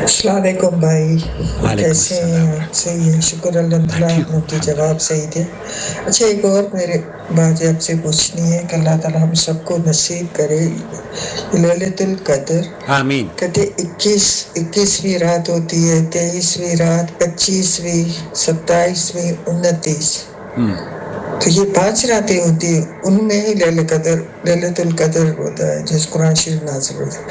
السلام علیکم بھائی، وعلیکم کیسے ہیں السلام۔ آپ؟ صحیح ہے، شکر الحمدللہ، ٹھیک آپ ہوں کے جواب صحیح تھے۔ اچھا، ایک اور میرے بات آپ سے پوچھنی ہے کہ اللہ تعالیٰ ہم سب کو نصیب کرے للیلۃ القدر۔ آمین۔ کہتے 21ویں رات ہوتی ہے، 23ویں رات، 25ویں، 27ویں، 29۔ تو یہ 5 راتیں ہوتی ہیں، ان میں ہی للیلۃ القدر ہوتا ہے جس قرآن شریف نازل ہوتا ہے،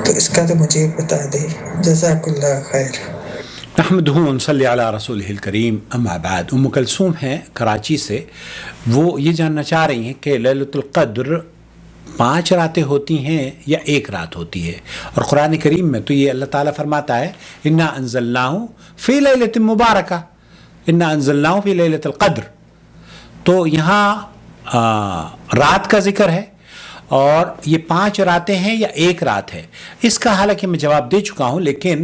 تو اس کا تو مجھے بتا دے، جزاک اللہ خیر۔ نحمدہ ونصلی علی رسولہ الکریم، اما بعد۔ ام کلثوم ہیں کراچی سے، وہ یہ جاننا چاہ رہی ہیں کہ لیلۃ القدر 5 راتیں ہوتی ہیں یا 1 رات ہوتی ہے، اور قرآن کریم میں تو یہ اللہ تعالیٰ فرماتا ہے انا انزلناہ فی لیلۃ مبارکہ، انا انزلناہ فی لیلۃ القدر، تو یہاں رات کا ذکر ہے، اور یہ 5 راتیں ہیں یا 1 رات ہے۔ اس کا حالانکہ میں جواب دے چکا ہوں، لیکن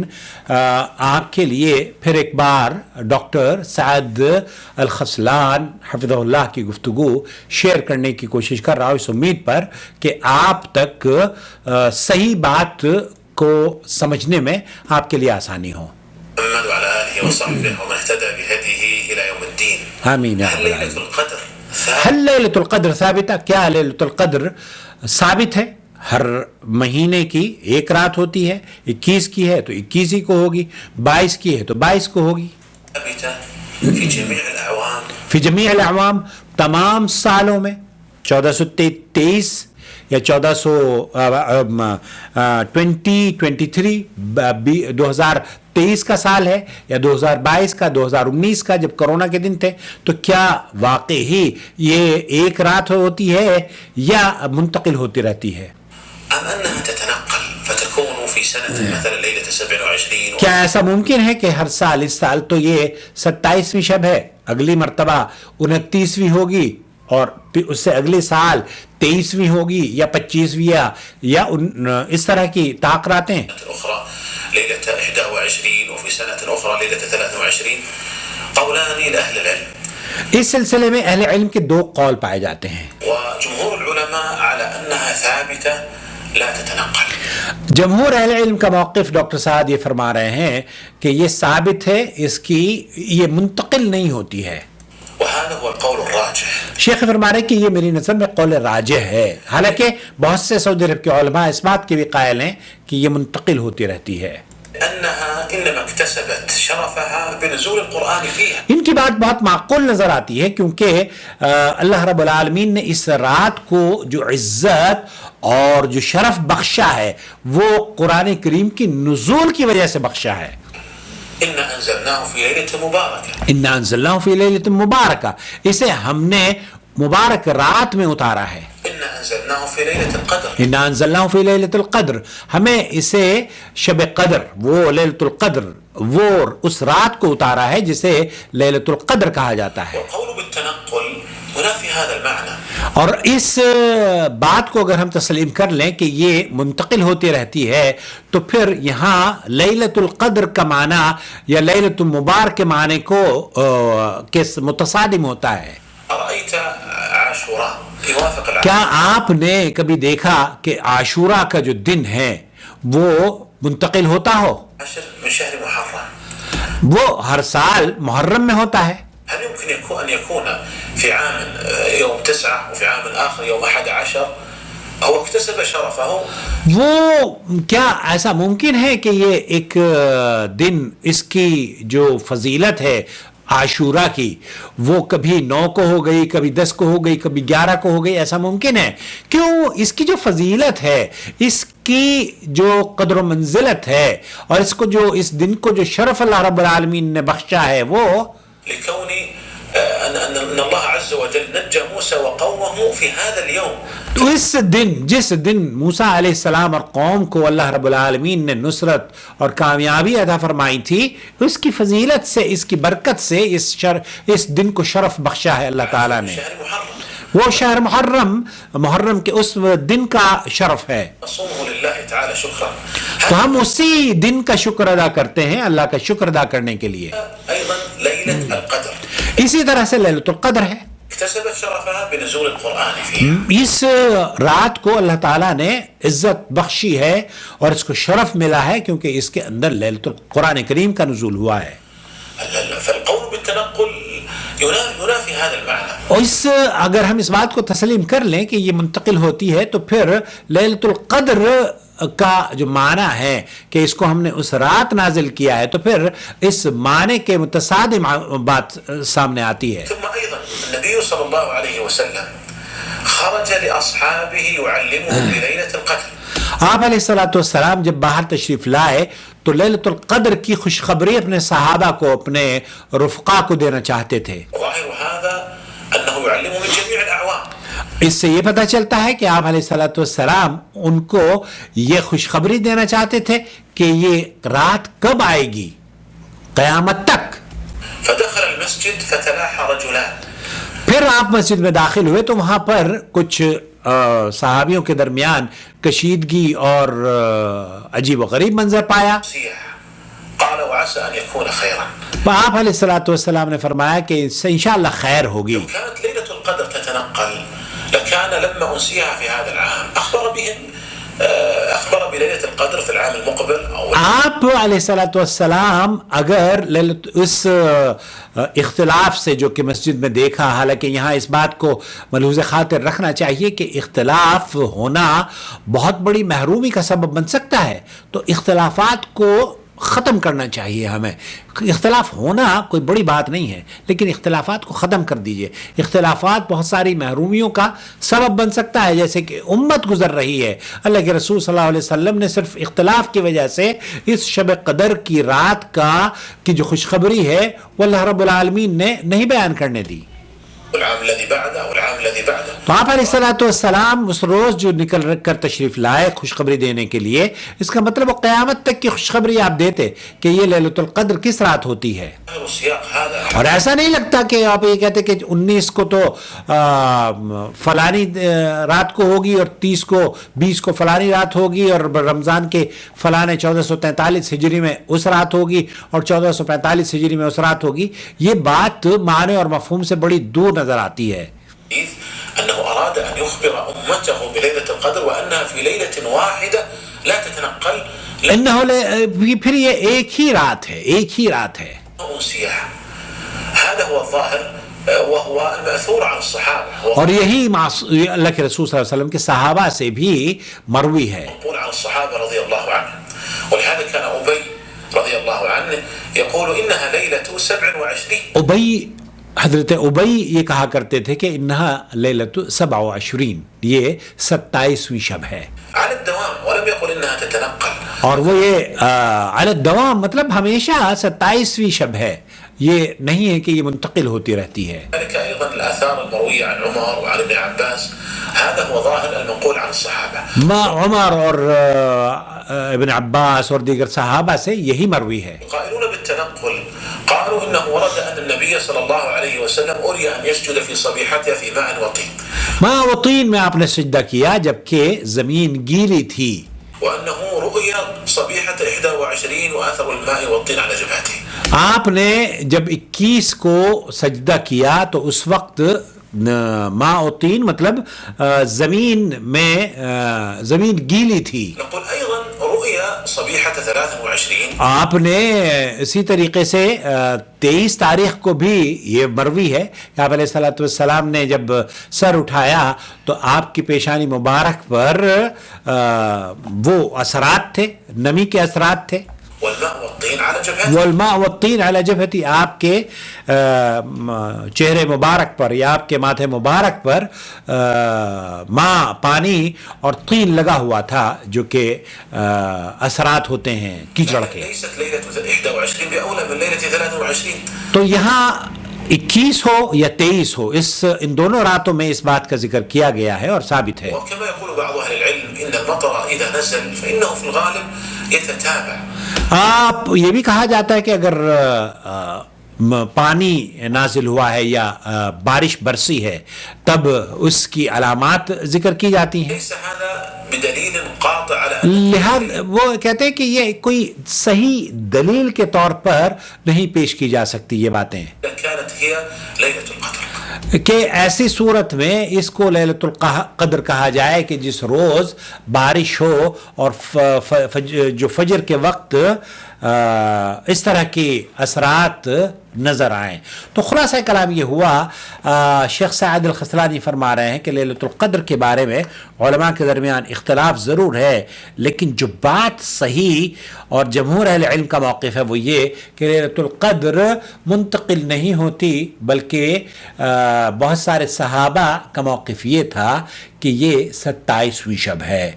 آپ کے لیے پھر ایک بار ڈاکٹر سعد الخسلان حفظہ اللہ کی گفتگو شیئر کرنے کی کوشش کر رہا ہوں، اس امید پر کہ آپ تک صحیح بات کو سمجھنے میں آپ کے لیے آسانی ہو۔ محمد وعلى آله وصحبه ومن اهتدى بهديه إلى يوم الدين. آمین یا رب هل ليلة العالمین۔ القدر ہل لیلۃ القدر ثابتہ، کیا لیلۃ القدر ثابت ہے؟ ہر مہینے کی 1 رات ہوتی ہے، 21 کی ہے تو 21 ہی کو ہوگی، 22 کی ہے تو 22 کو ہوگی۔ ثابتة في جميع الأعوام. فی جمیع الاعوام، تمام سالوں میں، 1423 یا 2023 2023 کا سال ہے، یا 2022 کا، 2019 کا جب کرونا کے دن تھے، تو کیا واقعی یہ 1 رات ہوتی ہے یا منتقل ہوتی رہتی ہے؟ أم أنها تتنقل فتكون في سنة مثلا ليلة 27 کیا ایسا ممکن ہے کہ ہر سال، اس سال تو یہ 27ویں شب ہے، اگلی مرتبہ 29ویں ہوگی، اور پھر اس سے اگلے سال 23ویں ہوگی یا 25ویں، یا اس طرح کی تاخراتیں؟ أخرى ليلة 21 وفي سنة أخرى ليلة 23؟ قولان لأهل العلم. اس سلسلے میں اہل علم کے 2 قول پائے جاتے ہیں، وجمهور العلماء على أنها ثابتة لا تتنقل. جمہور اہل علم کا موقف ڈاکٹر صاحب یہ فرما رہے ہیں کہ یہ ثابت ہے، اس کی یہ منتقل نہیں ہوتی ہے۔ وهذا هو القول الراجح. شیخ فرما رہے ہیں کہ یہ میری نظر میں قول راجح ہے، حالانکہ بہت سے سعودی عرب کے علماء اس بات کے بھی قائل ہیں کہ یہ منتقل ہوتی رہتی ہے، أنها إنما اكتسبت شرفها بنزول القرآن فيها. ان کی بات بہت معقول نظر آتی ہے، کیونکہ اللہ رب العالمین نے اس رات کو جو عزت اور جو شرف بخشا ہے وہ قرآن کریم کی نزول کی وجہ سے بخشا ہے۔ إنا أنزلناه في ليلة مباركة. انا انزلناہ فی لیلۃ مبارکہ، اسے ہم نے مبارک رات میں اتارا ہے۔ إنا أنزلناه في ليلة القدر. انا انزلناہ فی لیلۃ القدر، ہمیں اسے شب قدر، وہ لیلۃ القدر، وہ اس رات کو اتارا ہے جسے لیلۃ القدر کہا جاتا ہے۔ والقول بالتنقل ينافي هذا المعنى. اور اس بات کو اگر ہم تسلیم کر لیں کہ یہ منتقل ہوتی رہتی ہے، تو پھر یہاں لیلۃ القدر کا معنی یا لیلۃ المبارک کے معنی کو متصادم ہوتا ہے۔ أرأيت عاشوراء يوافق العام. کیا آپ نے کبھی دیکھا کہ عاشورہ کا جو دن ہے وہ منتقل ہوتا ہو؟ 10 من شهر محرم. وہ ہر سال محرم میں ہوتا ہے۔ هل يمكن أن يكون في عام يوم 9 وفي عام آخر يوم 11؟ هو اكتسب شرفه. وہ کیا ایسا ممکن ہے کہ یہ ایک دن، اس کی جو فضیلت ہے عاشورہ کی، وہ کبھی 9 کو ہو گئی، کبھی 10 کو ہو گئی، کبھی 11 کو ہو گئی؟ ایسا ممکن ہے؟ کیوں؟ اس کی جو فضیلت ہے، اس کی جو قدر و منزلت ہے، اور اس کو جو اس دن کو جو شرف اللہ رب العالمین نے بخشا ہے، وہ لكون أن الله عز وجل نجى موسى وقومه في هذا اليوم. تو اس دن، جس دن موسیٰ علیہ السلام اور قوم کو اللہ رب العالمین نے نصرت اور کامیابی عطا فرمائی تھی، اس کی فضیلت سے، اس کی برکت سے اس دن کو شرف بخشا ہے اللہ تعالیٰ نے۔ شهر محرم. وہ شہر محرم کے اس دن کا شرف ہے، نصومه لله تعالى شكرا. تو ہم اسی دن کا شکر ادا کرتے ہیں، اللہ کا شکر ادا کرنے کے لیے۔ أيضا ليلة القدر اسی طرح سے لیلۃ القدر ہے، اكتسبت شرفها بنزول القرآن فيها. اس رات کو اللہ تعالیٰ نے عزت بخشی ہے اور اس کو شرف ملا ہے کیونکہ اس کے اندر لیلۃ القرآن کریم کا نزول ہوا ہے. فالقول بالتنقل ينافي هذا المعنى. اور اگر ہم اس بات کو تسلیم کر لیں کہ یہ منتقل ہوتی ہے تو پھر لیلۃ القدر کا جو معنی ہے کہ اس کو ہم نے اس رات نازل کیا ہے تو پھر اس معنی کے متصادم بات سامنے آتی ہے. ثم ايضا النبي صلى الله عليه وسلم خرج لاصحابه يعلمهم بليلة القدر. آپ علیہ الصلوۃ والسلام جب باہر تشریف لائے تو لیلۃ القدر کی خوشخبری اپنے صحابہ کو اپنے رفقا کو دینا چاہتے تھے. ظاهر هذا انه يعلمهم من جميع الاعوام. اس سے یہ پتہ چلتا ہے کہ آپ علیہ الصلوۃ والسلام ان کو یہ خوشخبری دینا چاہتے تھے کہ یہ رات کب آئے گی، قیامت تک. فدخل المسجد فتلاحى رجلان. پھر آپ مسجد میں داخل ہوئے تو وہاں پر کچھ صحابیوں کے درمیان کشیدگی اور عجیب و غریب منظر پایا. قال وعسى ان يكون خيرا. آپ علیہ الصلوۃ والسلام نے فرمایا کہ اس سے انشاءاللہ خیر ہوگی. كانت ليلة القدر تتنقل لكان لما أنسيها في هذا العام أخبر بليلة القدر في العام المقبل. آپ علیہ الصلوۃ والسلام اگر اس اختلاف سے جو کہ مسجد میں دیکھا، حالانکہ یہاں اس بات کو ملحوظ خاطر رکھنا چاہیے کہ اختلاف ہونا بہت بڑی محرومی کا سبب بن سکتا ہے، تو اختلافات کو ختم کرنا چاہیے ہمیں. اختلاف ہونا کوئی بڑی بات نہیں ہے لیکن اختلافات کو ختم کر دیجئے. اختلافات بہت ساری محرومیوں کا سبب بن سکتا ہے، جیسے کہ امت گزر رہی ہے. اللہ کے رسول صلی اللہ علیہ وسلم نے صرف اختلاف کی وجہ سے اس شب قدر کی رات کی جو خوشخبری ہے وہ اللہ رب العالمین نے نہیں بیان کرنے دی. تو آپ علیہ الصلوۃ والسلام اس روز جو نکل کر تشریف لائے خوشخبری دینے کے لیے، اس کا مطلب وہ قیامت تک کی خوشخبری آپ دیتے کہ یہ لیلۃ القدر کس رات ہوتی ہے. اور ایسا نہیں لگتا کہ آپ یہ کہتے کہ 19 کو تو فلانی رات کو ہوگی اور 30 کو 20 کو فلانی رات ہوگی اور رمضان کے فلانے 1443 ہجری میں اس رات ہوگی اور 1445 ہجری میں اس رات ہوگی. یہ بات معنی اور مفہوم سے بڑی دور نظر آتی ہے. أنه أراد أن يخبر أمته بليلة القدر وأنها في ليلة واحدة لا تتنقل. پھر یہ ایک ہی رات ہے، ایک ہی رات ہے. هذا هو الظاهر وهو المأثور عن الصحابة. اور یہی اللہ کے رسول صلی اللہ علیہ وسلم کے صحابہ سے بھی مروی ہے. يقول عن الصحابة رضي الله عنهم، ولهذا كان أبي رضي الله عنه يقول إنها ليلة 27. حضرت ابی یہ کہا کرتے تھے کہ انہا لیلۃ 27، یہ 27ویں شب ہے. على الدوام ولم يقل انها تتنقل. اور وہ یہ علی الدوام مطلب ہمیشہ 27ویں شب ہے، یہ نہیں ہے کہ یہ منتقل ہوتی رہتی ہے. ذلك ايضا الاثار المرويه عن عمر وعن ابن عباس، هذا هو ظاهر المنقول عن الصحابه. ما عمر اور ابن عباس اور دیگر صحابہ سے یہی مروی ہے. قائلون بالتنقل قالوا انه ورد ان النبي صلى الله عليه وسلم اري ان يسجد في صبيحته في ماء وطين. ماء وطين میں آپ نے سجدہ کیا جبکہ زمین گیلی تھی. وانه رؤيا صبيحه 21 واثر الماء والطين على جبهته. آپ نے جب 21 کو سجدہ کیا تو اس وقت ماء و طین مطلب زمین میں زمین گیلی تھی. نقول ايضا رؤيا صبيحه 23. آپ نے اسی طریقے سے 23 تاریخ کو بھی یہ مروی ہے کہ آپ علیہ الصلوۃ والسلام نے جب سر اٹھایا تو آپ کی پیشانی مبارک پر وہ اثرات تھے، نمی کے اثرات تھے. والماء والطین علی جبہتی، آپ کے چہرے مبارک پر یا آپ کے ماتھے مبارک پر ماء پانی اور طین لگا ہوا تھا جو کہ اثرات ہوتے ہیں کیچڑ کے. تو یہاں 21 ہو یا 23 ہو، ان دونوں راتوں میں اس بات کا ذکر کیا گیا ہے اور ثابت ہے. آپ یہ بھی کہا جاتا ہے کہ اگر پانی نازل ہوا ہے یا بارش برسی ہے تب اس کی علامات ذکر کی جاتی ہیں. لہذا وہ کہتے ہیں کہ یہ کوئی صحیح دلیل کے طور پر نہیں پیش کی جا سکتی یہ باتیں. کہ ایسی صورت میں اس کو لیلۃ القدر کہا جائے کہ جس روز بارش ہو اور جو فجر کے وقت اس طرح کی اثرات نظر آئیں. تو خلاصہ کلام یہ ہوا، شیخ سعد الخسلانی فرما رہے ہیں کہ لیلۃ القدر کے بارے میں علماء کے درمیان اختلاف ضرور ہے، لیکن جو بات صحیح اور جمہور اہل علم کا موقف ہے وہ یہ کہ لیلۃ القدر منتقل نہیں ہوتی، بلکہ بہت سارے صحابہ کا موقف یہ تھا کہ یہ 27ویں شب ہے.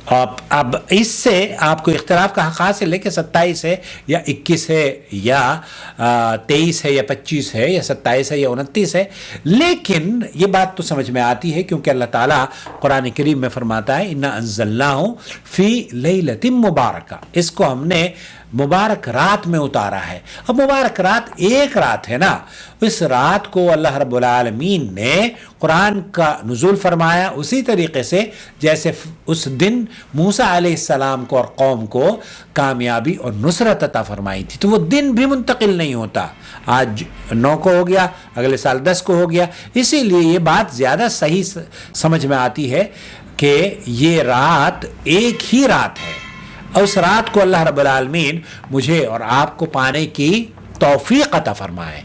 اب اس سے آپ کو اختلاف کا حق حاصل ہے کہ 27 ہے یا 21 ہے یا 23 ہے یا 25 ہے یا 27 ہے یا 29 ہے، لیکن یہ بات تو سمجھ میں آتی ہے کیونکہ اللہ تعالیٰ قرآن کریم میں فرماتا ہے اِنَّا أَنزَلْنَاهُ فِي لَيْلَةٍ مُبَارَكَةٍ، اس کو ہم نے مبارک رات میں اتارا ہے. اب مبارک رات ایک رات ہے نا، اس رات کو اللہ رب العالمین نے قرآن کا نزول فرمایا اسی طریقے سے جیسے اس دن موسیٰ علیہ السلام کو اور قوم کو کامیابی اور نصرت عطا فرمائی تھی. تو وہ دن بھی منتقل نہیں ہوتا، آج 9 کو ہو گیا، اگلے سال 10 کو ہو گیا. اسی لیے یہ بات زیادہ صحیح سمجھ میں آتی ہے کہ یہ رات ایک ہی رات ہے، اور اس رات کو اللہ رب العالمین مجھے اور آپ کو پانے کی توفیق عطا فرمائے.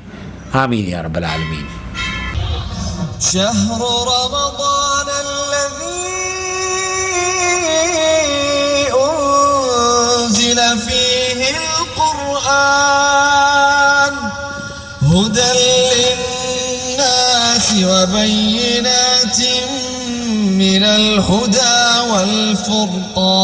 آمین یا رب العالمین. شہر رمضان الذی انزل فیہ القرآن ھدی للناس وبینات من الہدی والفرقان